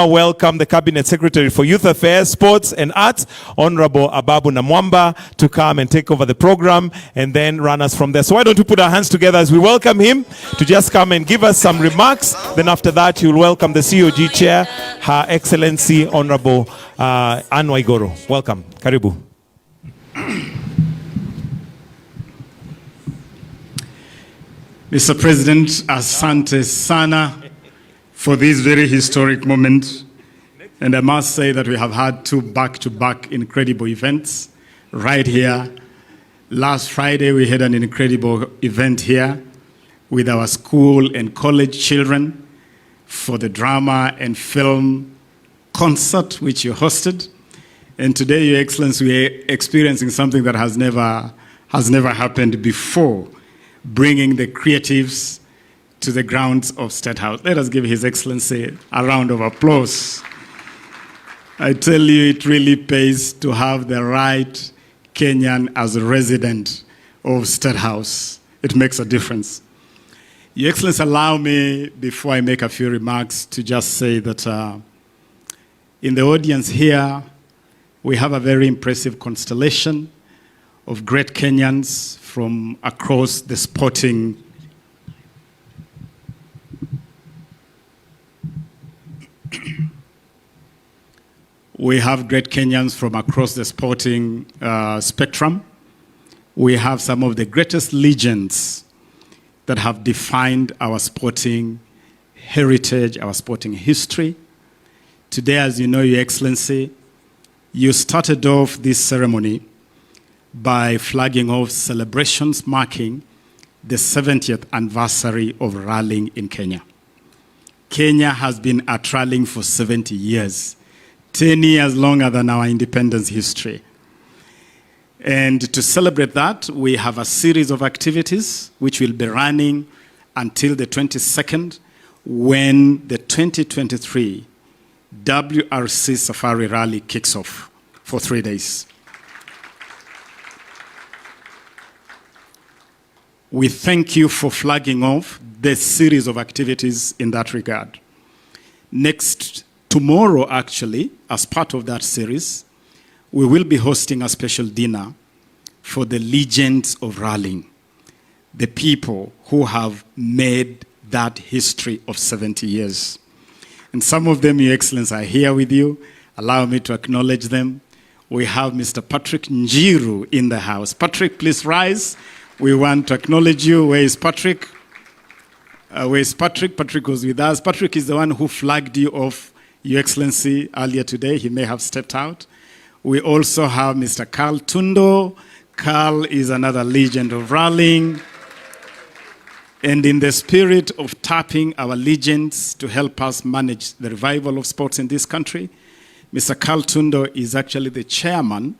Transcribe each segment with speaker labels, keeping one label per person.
Speaker 1: welcome the Cabinet Secretary for Youth Affairs, Sports and Arts, Honorable Ababu Namwamba, to come and take over the program and then run us from there. So why don't we put our hands together as we welcome him to just come and give us some remarks. Then after that, you'll welcome the COG Chair, Her Excellency Honorable Anne Waigoro. Welcome. Karibu.
Speaker 2: Mr. President, asante sana for this very historic moment. And I must say that we have had two back-to-back incredible events right here. Last Friday, we had an incredible event here with our school and college children for the drama and film concert, which you hosted. And today, Your Excellency, we are experiencing something that has never happened before, bringing the creatives to the grounds of State House. Let us give His Excellency a round of applause. I tell you, it really pays to have the right Kenyan as a resident of State House. It makes a difference. Your Excellency, allow me, before I make a few remarks, to just say that in the audience here, we have a very impressive constellation of great Kenyans from across the sporting We have great Kenyans from across the sporting spectrum. We have some of the greatest legends that have defined our sporting heritage, our sporting history. Today, as you know, Your Excellency, you started off this ceremony by flagging off celebrations marking the 70th anniversary of rallying in Kenya. Kenya has been at rallying for 70 years. 10 years longer than our independence history. And to celebrate that, we have a series of activities which will be running until the 22nd, when the 2023 WRC Safari Rally kicks off for 3 days. We thank you for flagging off the series of activities in that regard. Tomorrow, actually, as part of that series, we will be hosting a special dinner for the legends of rallying, the people who have made that history of 70 years. And some of them, Your Excellency, are here with you. Allow me to acknowledge them. We have Mr. Patrick Njiru in the house. Patrick, please rise. We want to acknowledge you. Where is Patrick? Where is Patrick? Patrick was with us. Patrick is the one who flagged you off, Your Excellency, earlier today. He may have stepped out. We also have Mr. Carl Tundo. Carl is another legend of rallying. And in the spirit of tapping our legends to help us manage the revival of sports in this country, Mr. Carl Tundo is actually the chairman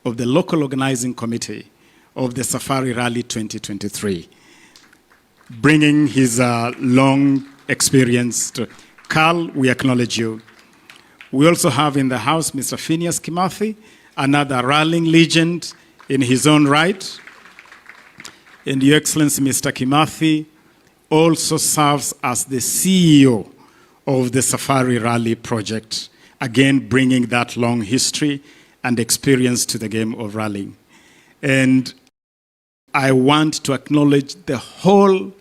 Speaker 2: of the local organizing committee of the Safari Rally 2023, bringing his long experience to Carl, we acknowledge you. We also have in the house Mr. Phineas Kimathi, another rallying legend in his own right. And Your Excellency, Mr. Kimathi also serves as the CEO of the Safari Rally project, again bringing that long history and experience to the game of rallying. And I want to acknowledge the whole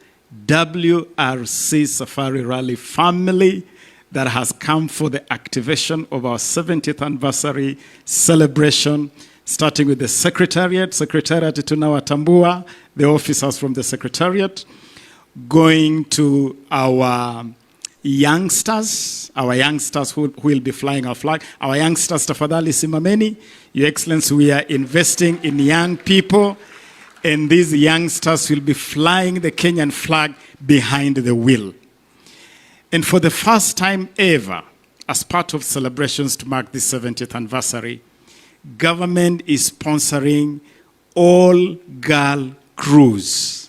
Speaker 2: WRC Safari Rally family that has come for the activation of our 70th anniversary celebration, starting with the Secretariat Tunawatambua, the officers from the Secretariat, going to our youngsters who will be flying our flag. Our youngsters, tafadhali simameni. Your Excellency, we are investing in young people, and these youngsters will be flying the Kenyan flag behind the wheel. And for the first time ever, as part of celebrations to mark the 70th anniversary, government is sponsoring all-girl cruise.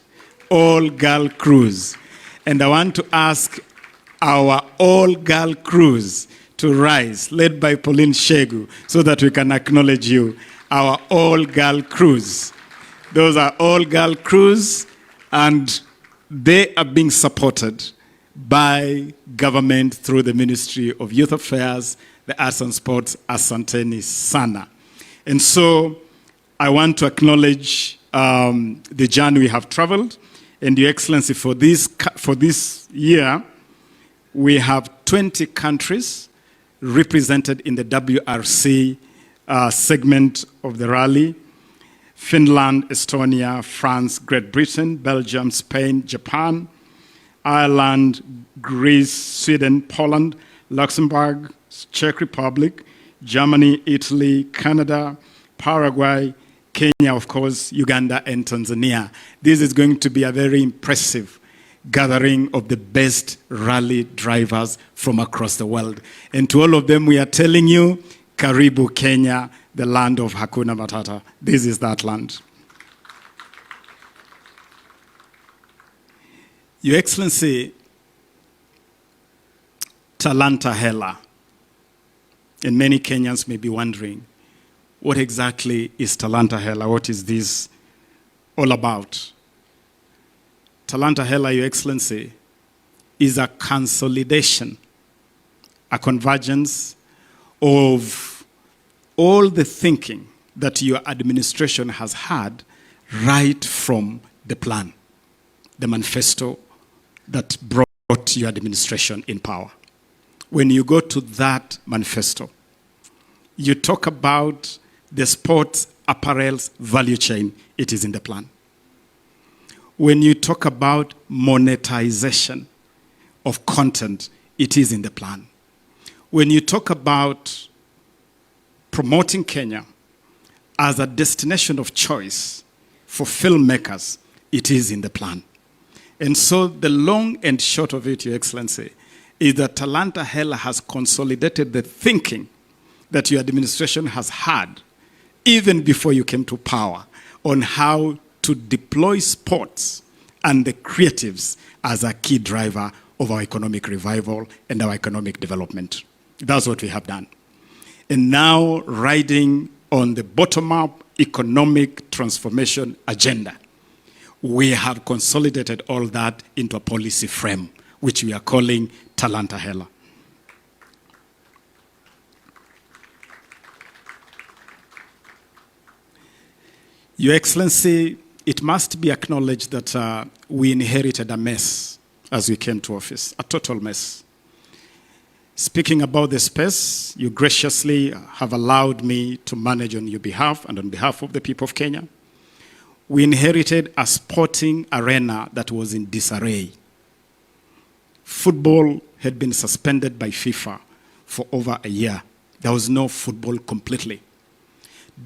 Speaker 2: All-girl cruise. And I want to ask our all-girl cruise to rise, led by Pauline Shegu, so that we can acknowledge you, our all-girl cruise. Those are all-girl crews, and they are being supported by government through the Ministry of Youth Affairs, the Arts and Sports, Asanteni Sana. And so I want to acknowledge the journey we have traveled. And Your Excellency, for this year, we have 20 countries represented in the WRC segment of the rally. Finland, Estonia, France, Great Britain, Belgium, Spain, Japan, Ireland, Greece, Sweden, Poland, Luxembourg, Czech Republic, Germany, Italy, Canada, Paraguay, Kenya, of course, Uganda, and Tanzania. This is going to be a very impressive gathering of the best rally drivers from across the world. And to all of them, we are telling you, Karibu Kenya, the land of Hakuna Matata. This is that land. Your Excellency, Talanta Hella. And many Kenyans may be wondering, what exactly is Talanta Hella? What is this all about? Talanta Hella, Your Excellency, is a consolidation, a convergence of all the thinking that your administration has had right from the plan, the manifesto that brought your administration in power. When you go to that manifesto, you talk about the sports apparels value chain, it is in the plan. When you talk about monetization of content, it is in the plan. When you talk about promoting Kenya as a destination of choice for filmmakers, it is in the plan. And so the long and short of it, Your Excellency, is that Talanta Hella has consolidated the thinking that your administration has had even before you came to power on how to deploy sports and the creatives as a key driver of our economic revival and our economic development. That's what we have done. And now, riding on the bottom-up economic transformation agenda, we have consolidated all that into a policy frame, which we are calling Talanta Hella. Your Excellency, it must be acknowledged that we inherited a mess as we came to office, a total mess. Speaking about the space, you graciously have allowed me to manage on your behalf and on behalf of the people of Kenya. We inherited a sporting arena that was in disarray. Football had been suspended by FIFA for over a year. There was no football completely.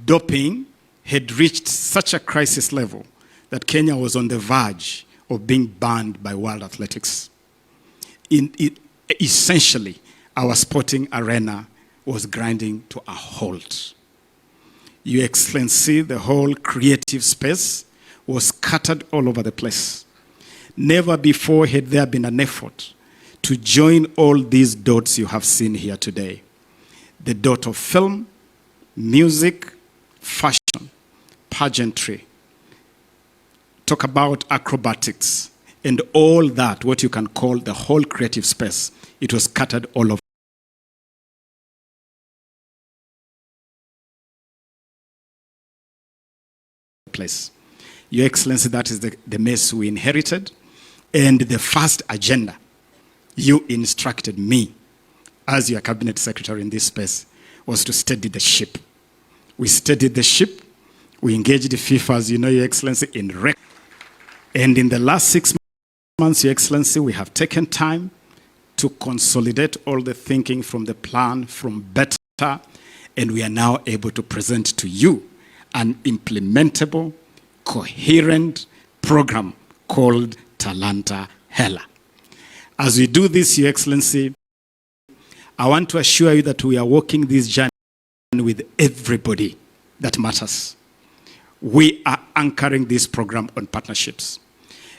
Speaker 2: Doping had reached such a crisis level that Kenya was on the verge of being banned by World Athletics. Essentially, our sporting arena was grinding to a halt. Your Excellency, the whole creative space was scattered all over the place. Never before had there been an effort to join all these dots you have seen here today. The dot of film, music, fashion, pageantry, talk about acrobatics, and all that, what you can call the whole creative space. It was scattered all over the place. Your Excellency, that is the mess we inherited. And the first agenda you instructed me as your cabinet secretary in this space was to steady the ship. We steadied the ship. We engaged the FIFA, as you know, Your Excellency, in rec. And in the last 6 months, Your Excellency, we have taken time to consolidate all the thinking from the plan, from better, and we are now able to present to you an implementable, coherent program called Talanta Hella. As we do this, Your Excellency, I want to assure you that we are walking this journey with everybody that matters. We are anchoring this program on partnerships.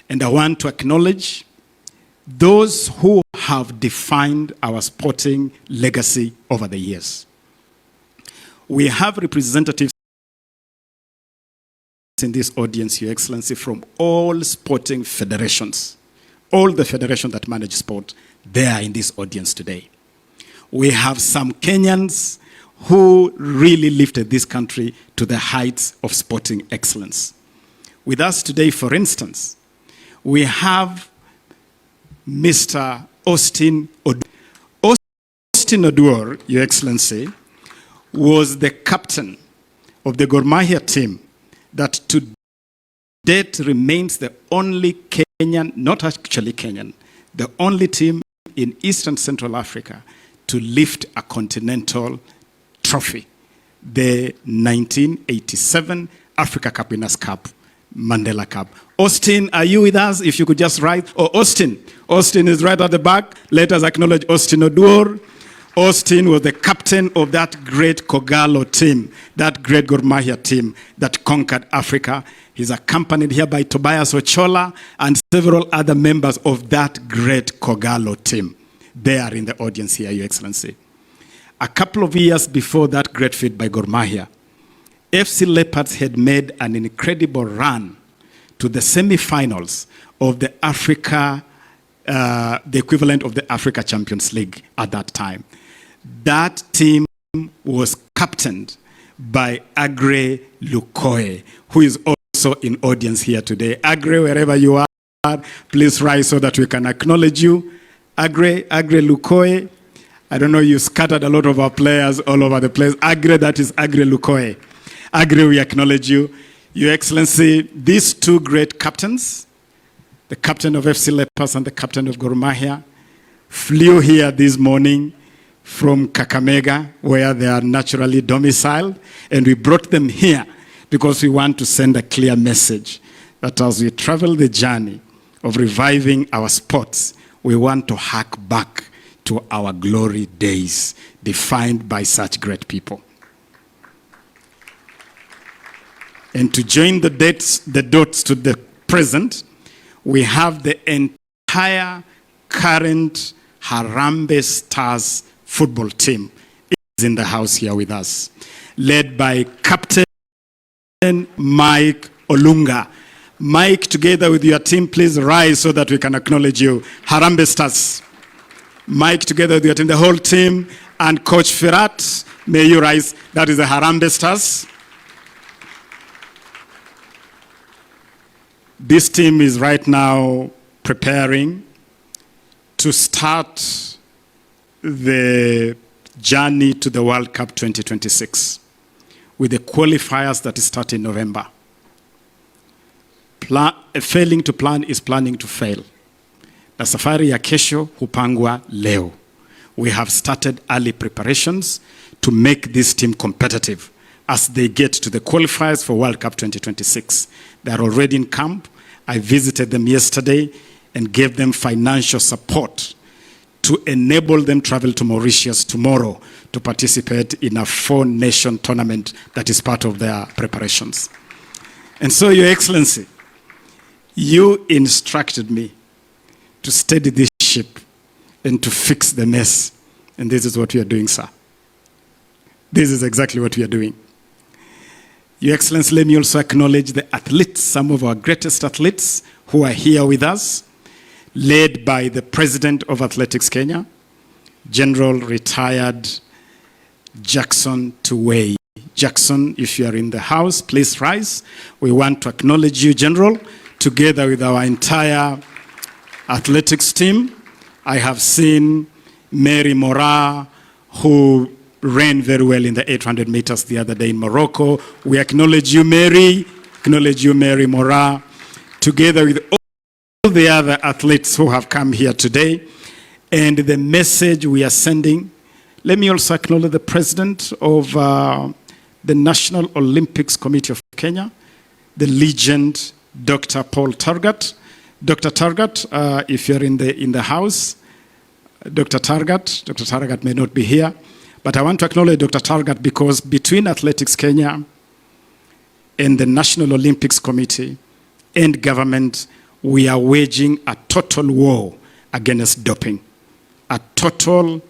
Speaker 2: And I want to acknowledge those who have defined our sporting legacy over the years. We have representatives in this audience, Your Excellency, from all sporting federations, all the federations that manage sport, they are in this audience today. We have some Kenyans who really lifted this country to the heights of sporting excellence. With us today, for instance, we have Mr. Austin Oduor. Austin Oduor, Your Excellency, was the captain of the Gor Mahia team that to date remains the only Kenyan, not actually Kenyan, the only team in East and Central Africa to lift a continental trophy, the 1987 Africa Cup Winners' Cup, Mandela Cup. Austin, are you with us? If you could just write. Oh, Austin. Austin is right at the back. Let us acknowledge Austin Oduor. Austin was the captain of that great Kogalo team, that great Gor Mahia team that conquered Africa. He's accompanied here by Tobias Ochola and several other members of that great Kogalo team. They are in the audience here, Your Excellency. A couple of years before that great feat by Gor Mahia, FC Leopards had made an incredible run to the semi-finals of the Africa, the equivalent of the Africa Champions League at that time. That team was captained by Agre Lukoe, who is also in audience here today. Agre, wherever you are, please rise so that we can acknowledge you. Agre Lukoe, I don't know, you scattered a lot of our players all over the place. Agre, that is Agre Lukoe. Agre, we acknowledge you. Your Excellency, these two great captains, the captain of FC Leopards and the captain of Gor Mahia, flew here this morning from Kakamega, where they are naturally domiciled, and we brought them here because we want to send a clear message that as we travel the journey of reviving our sports, we want to hark back to our glory days defined by such great people. And to join the dots to the present, we have the entire current Harambee Stars football team is in the house here with us, led by Captain Mike Olunga. Mike, together with your team, please rise so that we can acknowledge you. Harambee Stars. Mike, together with your team, the whole team, and Coach Firat, may you rise. That is the Harambee Stars. This team is right now preparing to start the journey to the World Cup 2026 with the qualifiers that start in November. Failing to plan is planning to fail. Na safari ya kesho hupangwa leo. We have started early preparations to make this team competitive as they get to the qualifiers for World Cup 2026. They are already in camp. I visited them yesterday and gave them financial support to enable them travel to Mauritius tomorrow to participate in a 4-nation tournament that is part of their preparations. And so, Your Excellency, you instructed me to steady this ship and to fix the mess. And this is what we are doing, sir. This is exactly what we are doing. Your Excellency, let me also acknowledge the athletes, some of our greatest athletes who are here with us, led by the President of Athletics Kenya, General Retired Jackson Tuwei. Jackson, if you are in the house, please rise. We want to acknowledge you, General, together with our entire athletics team. I have seen Mary Mora, who ran very well in the 800 meters the other day in Morocco. We acknowledge you, Mary. Acknowledge you, Mary Mora, together with all the other athletes who have come here today. And the message we are sending, let me also acknowledge the president of the National Olympics Committee of Kenya, the legend, Dr. Paul Targat. Dr. Targat, if you're in the house, Dr. Targat may not be here, but I want to acknowledge Dr. Targat because between Athletics Kenya and the National Olympics Committee and government, we are waging a total war against doping. A total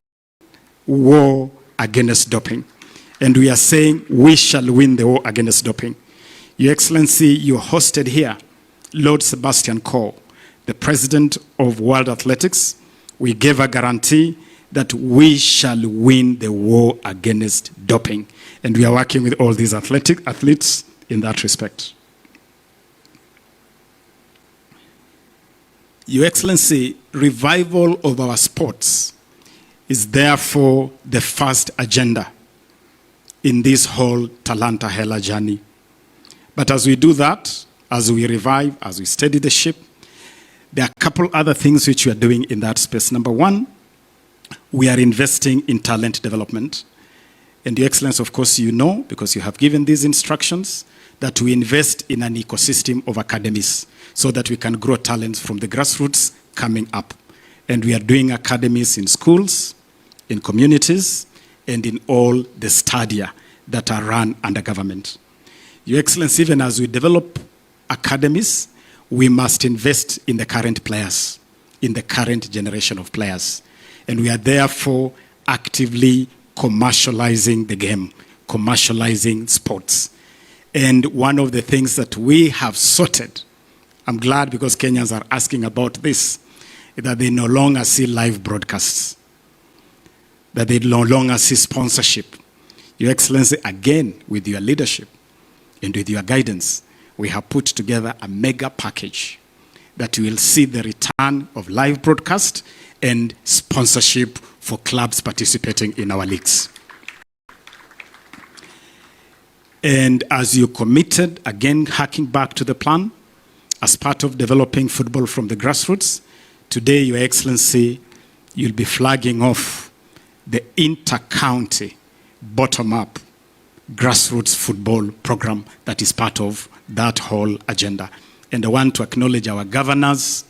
Speaker 2: war against doping. And we are saying we shall win the war against doping. Your Excellency, you hosted here Lord Sebastian Coe, the president of World Athletics, we gave a guarantee that we shall win the war against doping. And we are working with all these athletes in that respect. Your Excellency, revival of our sports is therefore the first agenda in this whole Talanta Hella journey. But as we do that, as we revive, as we steady the ship, there are a couple other things which we are doing in that space. Number one, we are investing in talent development. And Your Excellency, of course, you know, because you have given these instructions, that we invest in an ecosystem of academies so that we can grow talents from the grassroots coming up. And we are doing academies in schools, in communities, and in all the stadia that are run under government. Your Excellency, even as we develop academies, we must invest in the current players, in the current generation of players. And we are therefore actively commercializing the game, commercializing sports. And one of the things that we have sorted, I'm glad because Kenyans are asking about this, is that they no longer see live broadcasts, that they no longer see sponsorship. Your Excellency, again, with your leadership and with your guidance, we have put together a mega package that will see the return of live broadcast and sponsorship for clubs participating in our leagues. And as you committed, again, harking back to the plan, as part of developing football from the grassroots, today, Your Excellency, you'll be flagging off the inter-county, bottom-up, grassroots football program that is part of that whole agenda. And I want to acknowledge our governors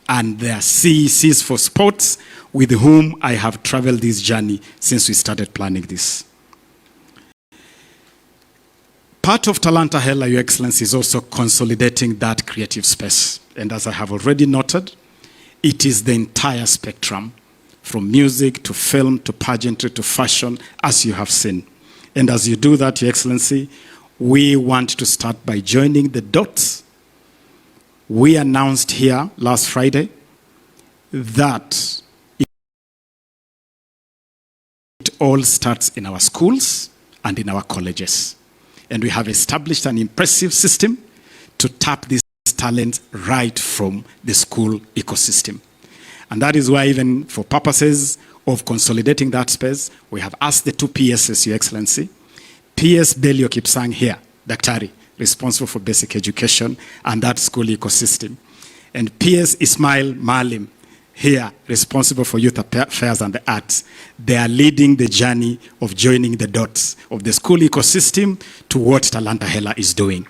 Speaker 2: and their CECs for sports with whom I have traveled this journey since we started planning this. Part of Talanta Hella, Your Excellency, is also consolidating that creative space. And as I have already noted, it is the entire spectrum, from music to film to pageantry to fashion, as you have seen. And as you do that, Your Excellency, we want to start by joining the dots. We announced here last Friday that it all starts in our schools and in our colleges. And we have established an impressive system to tap this talent right from the school ecosystem. And that is why, even for purposes of consolidating that space, we have asked the two PSs, Your Excellency, PS Belio Kipsang here, Daktari, responsible for basic education and that school ecosystem. And PS Ismail Malim here, responsible for youth affairs and the arts. They are leading the journey of joining the dots of the school ecosystem to what Talanta Hella is doing.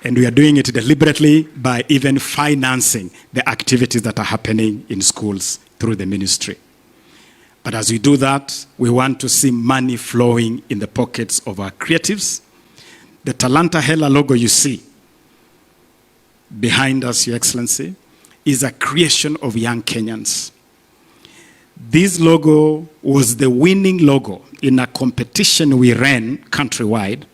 Speaker 2: And we are doing it deliberately by even financing the activities that are happening in schools through the ministry. But as we do that, we want to see money flowing in the pockets of our creatives. The Talanta Hella logo you see behind us, Your Excellency, is a creation of young Kenyans. This logo was the winning logo in a competition we ran countrywide,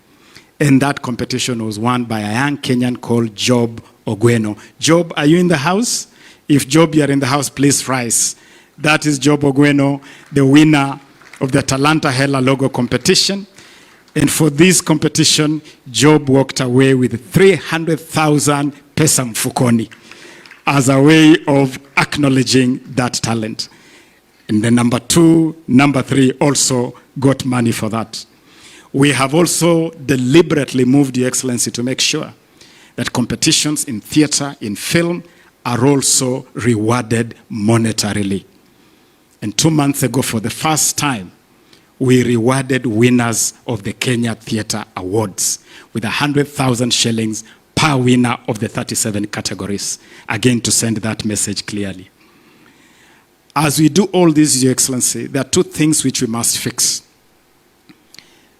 Speaker 2: and that competition was won by a young Kenyan called Job Ogweno. Job, are you in the house? If Job, you are in the house, please rise. That is Job Ogweno, the winner of the Talanta Hella logo competition. And for this competition, Job walked away with 300,000 pesa mfukoni as a way of acknowledging that talent. And the number 2, number 3 also got money for that. We have also deliberately moved, Your Excellency, to make sure that competitions in theater, in film, are also rewarded monetarily. And 2 months ago, for the first time, we rewarded winners of the Kenya Theatre Awards with 100,000 shillings per winner of the 37 categories. Again, to send that message clearly. As we do all this, Your Excellency, there are 2 things which we must fix.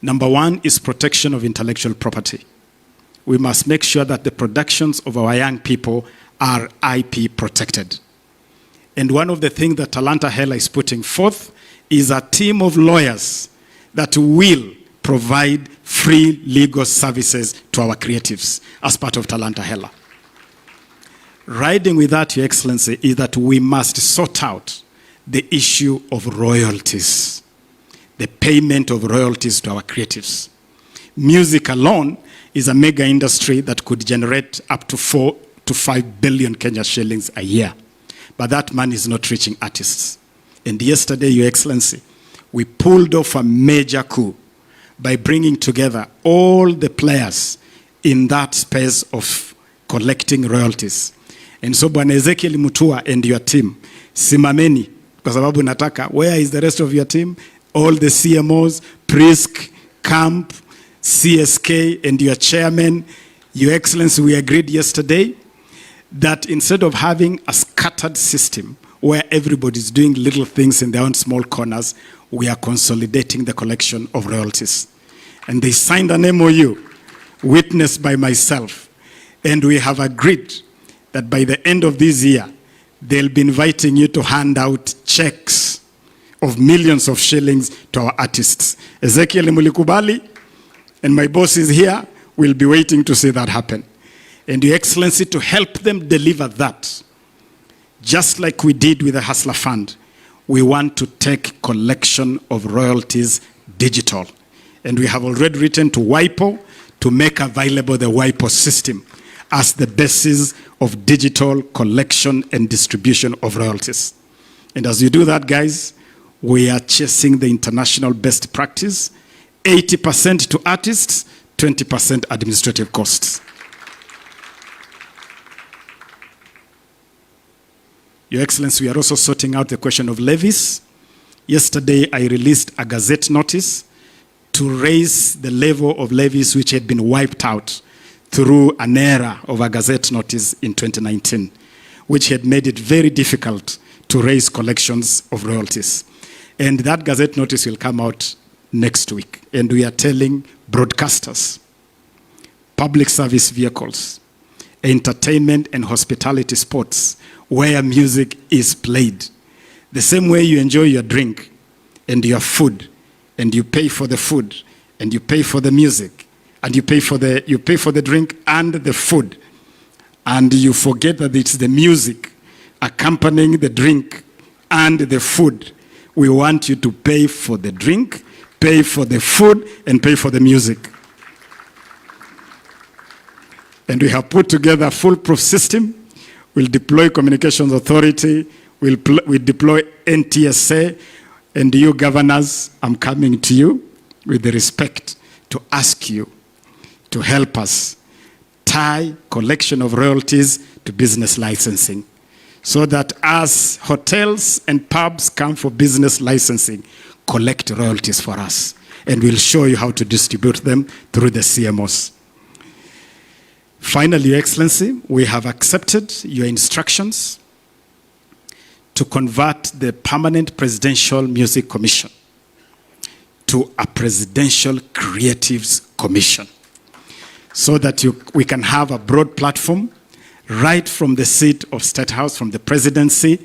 Speaker 2: Number 1 is protection of intellectual property. We must make sure that the productions of our young people are IP protected. And one of the things that Talanta Hella is putting forth is a team of lawyers that will provide free legal services to our creatives as part of Talanta Hella. Riding with that, Your Excellency, is that we must sort out the issue of royalties, the payment of royalties to our creatives. Music alone is a mega industry that could generate up to 4 to 5 billion Kenya shillings a year. But that money is not reaching artists. And yesterday, Your Excellency, we pulled off a major coup by bringing together all the players in that space of collecting royalties. And so Bwana Ezekiel Mutua and your team, simameni, kwa sababu nataka, where is the rest of your team? All the CMOs, Prisk, Camp, CSK, and your chairman. Your Excellency, we agreed yesterday that instead of having a scattered system where everybody's doing little things in their own small corners, we are consolidating the collection of royalties. And they signed an MOU, witnessed by myself, and we have agreed that by the end of this year, they'll be inviting you to hand out checks of millions of shillings to our artists. Ezekiel Mulikubali and my boss is here. We'll be waiting to see that happen. And Your Excellency, to help them deliver that, just like we did with the Hustler Fund, we want to take collection of royalties digital. And we have already written to WIPO to make available the WIPO system as the basis of digital collection and distribution of royalties. And as you do that, guys, we are chasing the international best practice, 80% to artists, 20% administrative costs. Your Excellency, we are also sorting out the question of levies. Yesterday, I released a gazette notice to raise the level of levies which had been wiped out through an era of a gazette notice in 2019, which had made it very difficult to raise collections of royalties. And that gazette notice will come out next week. And we are telling broadcasters, public service vehicles, entertainment and hospitality spots where music is played. The same way you enjoy your drink and your food, and you pay for the food, and you pay for the music, and you pay for the drink and the food, and you forget that it's the music accompanying the drink and the food. We want you to pay for the drink, pay for the food, and pay for the music. And we have put together a foolproof system. We'll deploy Communications Authority, we'll deploy NTSA, and you governors, I'm coming to you with the respect to ask you to help us tie collection of royalties to business licensing, so that as hotels and pubs come for business licensing, collect royalties for us, and we'll show you how to distribute them through the CMOs. Finally, Your Excellency, we have accepted your instructions to convert the Permanent Presidential Music Commission to a Presidential Creatives Commission, so that we can have a broad platform right from the seat of State House, from the presidency,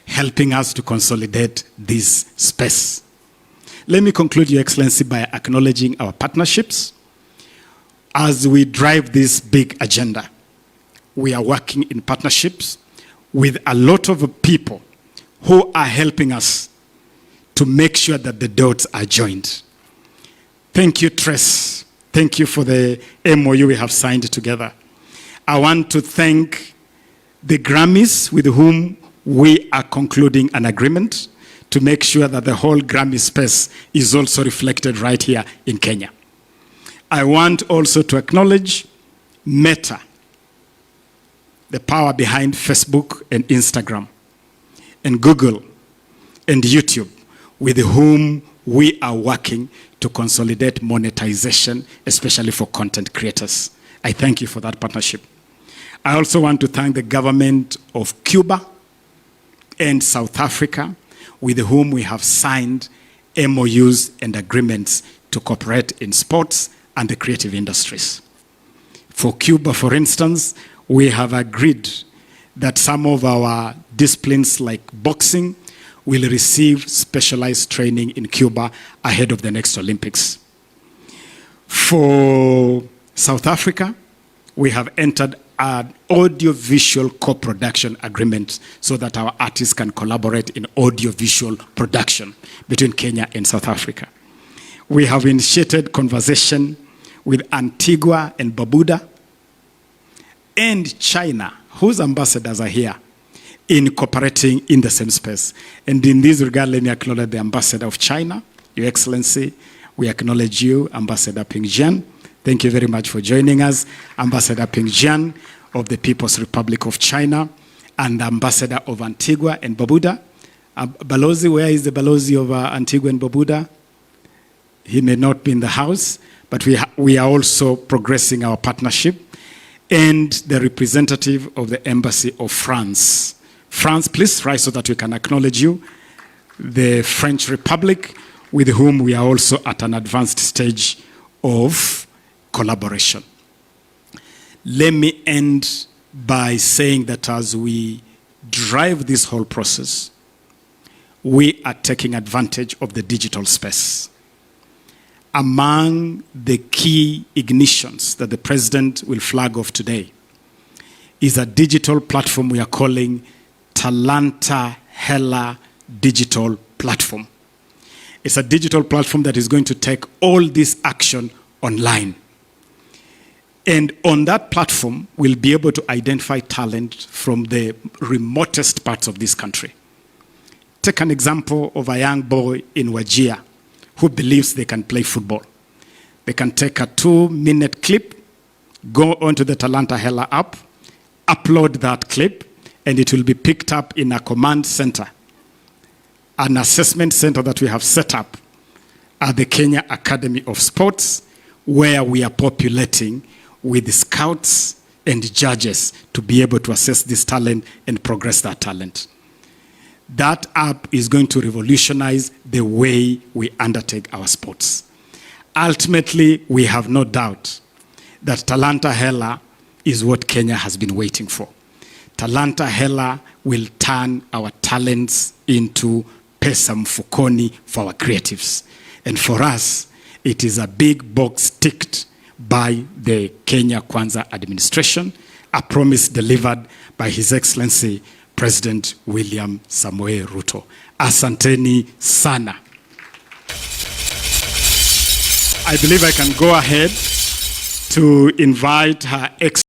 Speaker 2: helping us to consolidate this space. Let me conclude, Your Excellency, by acknowledging our partnerships. As we drive this big agenda, we are working in partnerships with a lot of people who are helping us to make sure that the dots are joined. Thank you, Tres. Thank you for the MOU we have signed together. I want to thank the Grammys with whom we are concluding an agreement to make sure that the whole Grammy space is also reflected right here in Kenya. I want also to acknowledge Meta, the power behind Facebook and Instagram, and Google and YouTube, with whom we are working to consolidate monetization, especially for content creators. I thank you for that partnership. I also want to thank the government of Cuba and South Africa, with whom we have signed MOUs and agreements to cooperate in sports and the creative industries. For Cuba, for instance, we have agreed that some of our disciplines like boxing will receive specialized training in Cuba ahead of the next Olympics. For South Africa, we have entered an audio-visual co-production agreement so that our artists can collaborate in audio-visual production between Kenya and South Africa. We have initiated conversation with Antigua and Barbuda and China, whose ambassadors are here, in cooperating in the same space. And in this regard, let me acknowledge the ambassador of China, Your Excellency. We acknowledge you, Ambassador Ping Jian. Thank you very much for joining us. Ambassador Ping Jian of the People's Republic of China and Ambassador of Antigua and Barbuda. Balozi, where is the Balozi of Antigua and Barbuda? He may not be in the house, but we are also progressing our partnership. And the representative of the Embassy of France. France, please rise so that we can acknowledge you. The French Republic, with whom we are also at an advanced stage of collaboration. Let me end by saying that as we drive this whole process, we are taking advantage of the digital space. Among the key ignitions that the President will flag off today is a digital platform we are calling Talanta Hella digital platform. It's a digital platform that is going to take all this action online. And on that platform, we'll be able to identify talent from the remotest parts of this country. Take an example of a young boy in Wajir who believes they can play football. They can take a 2-minute clip, go onto the Talanta Hella app, upload that clip, and it will be picked up in a command center, an assessment center that we have set up at the Kenya Academy of Sports, where we are populating with scouts and judges to be able to assess this talent and progress that talent. That app is going to revolutionize the way we undertake our sports. Ultimately, we have no doubt that Talanta Hella is what Kenya has been waiting for. Talanta Hella will turn our talents into pesa mfukoni for our creatives. And for us, it is a big box ticked by the Kenya Kwanza administration, a promise delivered by His Excellency President William Samoei Ruto. Asanteni sana. I believe I can go ahead to invite Her Excellency